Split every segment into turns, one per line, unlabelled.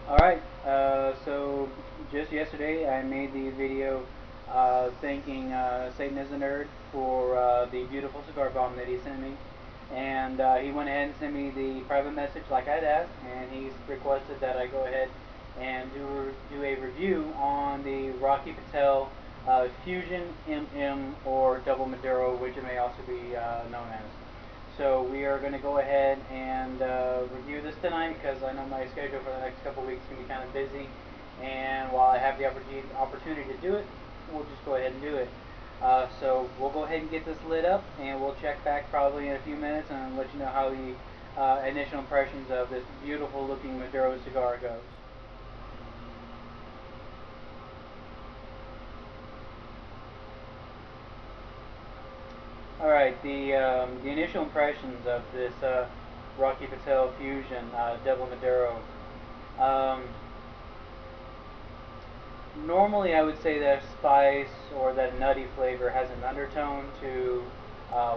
Alright, so just yesterday I made the video thanking Satan is a Nerd for the beautiful cigar bomb that he sent me. And he went ahead and sent me the private message like I'd asked, and he's requested that I go ahead and do a review on the Rocky Patel Fusion MM or Double Maduro, which it may also be known as. So we are going to go ahead and review this tonight because I know my schedule for the next couple weeks can be kind of busy. And while I have the opportunity to do it, we'll just go ahead and do it. So we'll go ahead and get this lit up, and we'll check back probably in a few minutes and let you know how the initial impressions of this beautiful looking Maduro cigar goes. All right, the initial impressions of this Rocky Patel Fusion Double Maduro. Um, Normally, I would say that spice or that nutty flavor has an undertone to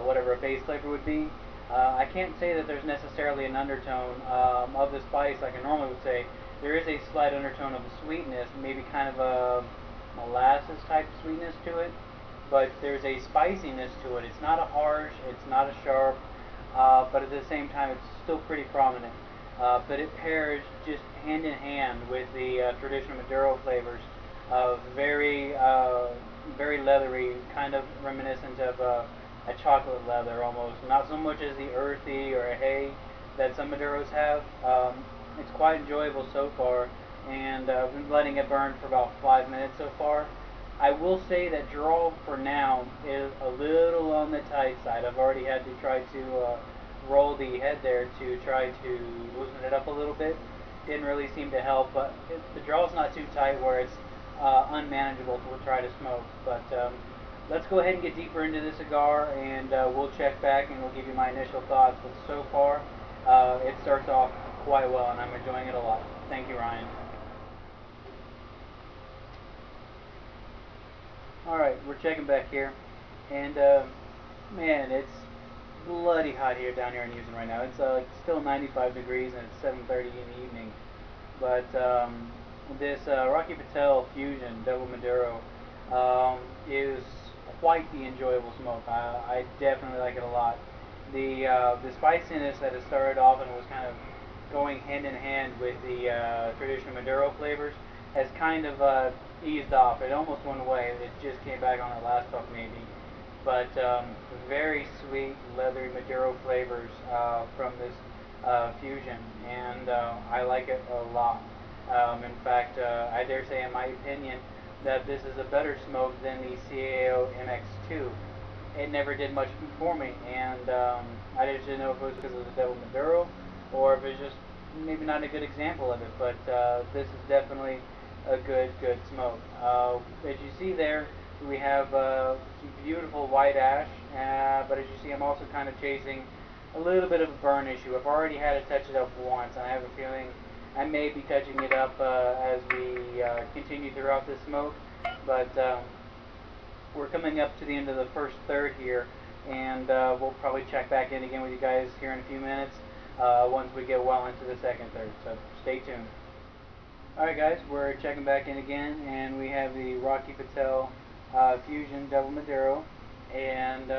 whatever a base flavor would be. I can't say that there's necessarily an undertone of the spice like I normally would say. There is a slight undertone of the sweetness, maybe kind of a molasses type sweetness to it, but there's a spiciness to it. It's not a harsh, it's not a sharp, but at the same time it's still pretty prominent. But it pairs just hand in hand with the traditional Maduro flavors of very leathery, kind of reminiscent of a chocolate leather almost. Not so much as the earthy or a hay that some Maduros have. It's quite enjoyable so far, and I've been letting it burn for about 5 minutes so far. I will say that draw for now is a little on the tight side. I've already had to try to roll the head there to try to loosen it up a little bit. Didn't really seem to help, but the draw's not too tight where it's unmanageable to try to smoke. But let's go ahead and get deeper into the cigar, and we'll check back and we'll give you my initial thoughts. But so far, it starts off quite well, and I'm enjoying it a lot. Thank you, Ryan. Alright, we're checking back here. And, man, it's bloody hot here down here in Houston right now. It's still 95 degrees and it's 7:30 in the evening. But this Rocky Patel Fusion Double Maduro is quite the enjoyable smoke. I definitely like it a lot. The spiciness that it started off and was kind of going hand in hand with the traditional Maduro flavors has kind of eased off. It almost went away. It just came back on the last puff maybe. But very sweet, leathery Maduro flavors from this fusion, and I like it a lot. In fact, I dare say, in my opinion, that this is a better smoke than the CAO MX2. It never did much for me, and I just didn't know if it was because of the Double Maduro or if it's just maybe not a good example of it. But this is definitely a good smoke. As you see there, we have some beautiful white ash, but as you see, I'm also kind of chasing a little bit of a burn issue. I've already had to touch it up once, and I have a feeling I may be touching it up as we continue throughout this smoke. But we're coming up to the end of the first third here, and we'll probably check back in again with you guys here in a few minutes once we get well into the second third. So stay tuned. Alright guys, we're checking back in again, and we have the Rocky Patel Fusion Double Maduro, and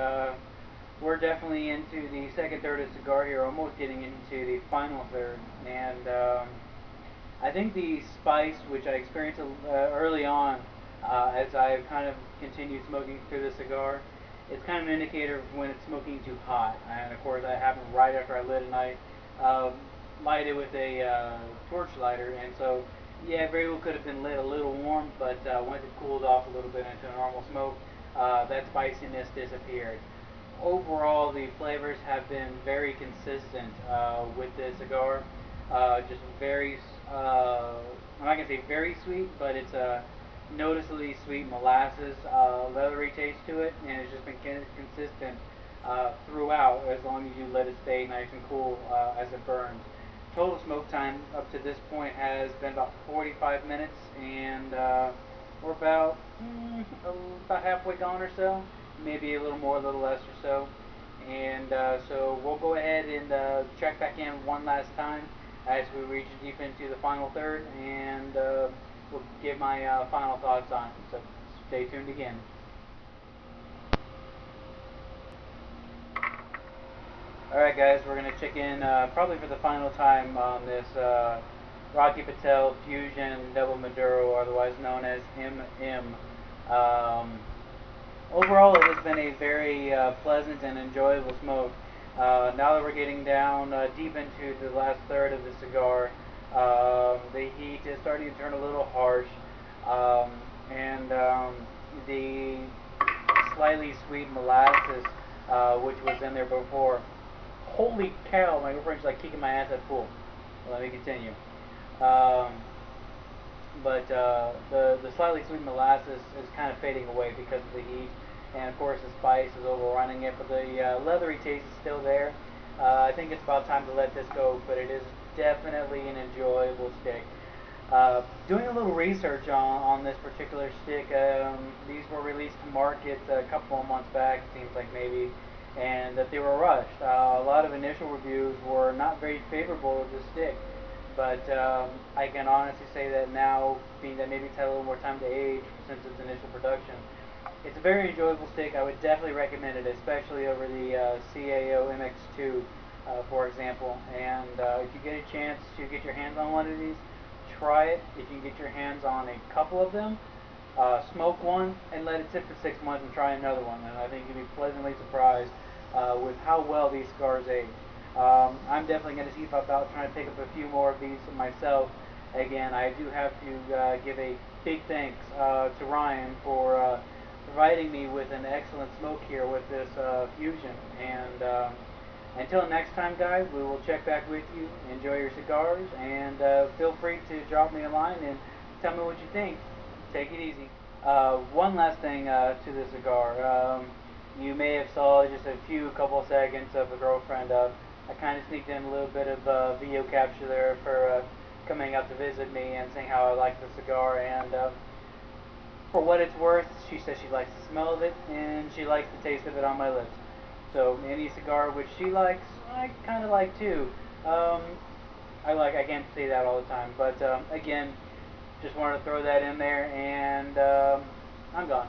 we're definitely into the second third of the cigar here, almost getting into the final third. And I think the spice, which I experienced early on as I've kind of continued smoking through the cigar, it's kind of an indicator of when it's smoking too hot. And of course that happened right after I lit it, and I light it with a torch lighter, and so yeah, very well could have been lit a little warm, but once it cooled off a little bit into a normal smoke, that spiciness disappeared. Overall, the flavors have been very consistent with this cigar. Just very, I'm not going to say very sweet, but it's a noticeably sweet molasses, leathery taste to it, and it's just been consistent throughout as long as you let it stay nice and cool as it burns. Total smoke time up to this point has been about 45 minutes, and we're about halfway gone or so, maybe a little more, a little less or so. And so we'll go ahead and check back in one last time as we reach deep into the final third, and we'll give my final thoughts on it. So stay tuned again. Alright guys, we're going to check in probably for the final time on this Rocky Patel Fusion Double Maduro, otherwise known as MM. Overall, it has been a very pleasant and enjoyable smoke. Now that we're getting down deep into the last third of the cigar, the heat is starting to turn a little harsh, and the slightly sweet molasses, which was in there before. Holy cow, my girlfriend's like kicking my ass at pool. Let me continue. Um, but the slightly sweet molasses is kind of fading away because of the heat, and of course the spice is overrunning it. But the leathery taste is still there. I think it's about time to let this go, but it is definitely an enjoyable stick. Doing a little research on this particular stick, these were released to market a couple of months back, it seems like maybe, and that they were rushed. A lot of initial reviews were not very favorable of the stick, but I can honestly say that now, being that maybe it's had a little more time to age since its initial production, it's a very enjoyable stick. I would definitely recommend it, especially over the CAO MX2, for example. And if you get a chance to get your hands on one of these, try it. If you can get your hands on a couple of them, smoke one and let it sit for 6 months and try another one. And I think you'll be pleasantly surprised with how well these cigars age. I'm definitely going to see about trying to pick up a few more of these myself. Again, I do have to give a big thanks to Ryan for providing me with an excellent smoke here with this Fusion. And until next time, guys, we will check back with you. Enjoy your cigars, and feel free to drop me a line and tell me what you think. Take it easy. One last thing to the cigar. You may have saw just a couple of seconds of a girlfriend. I kind of sneaked in a little bit of video capture there for coming out to visit me and saying how I like the cigar. And for what it's worth, she says she likes the smell of it and she likes the taste of it on my lips. So any cigar which she likes, I kind of like too. I can't say that all the time, but again, just wanted to throw that in there, and I'm gone.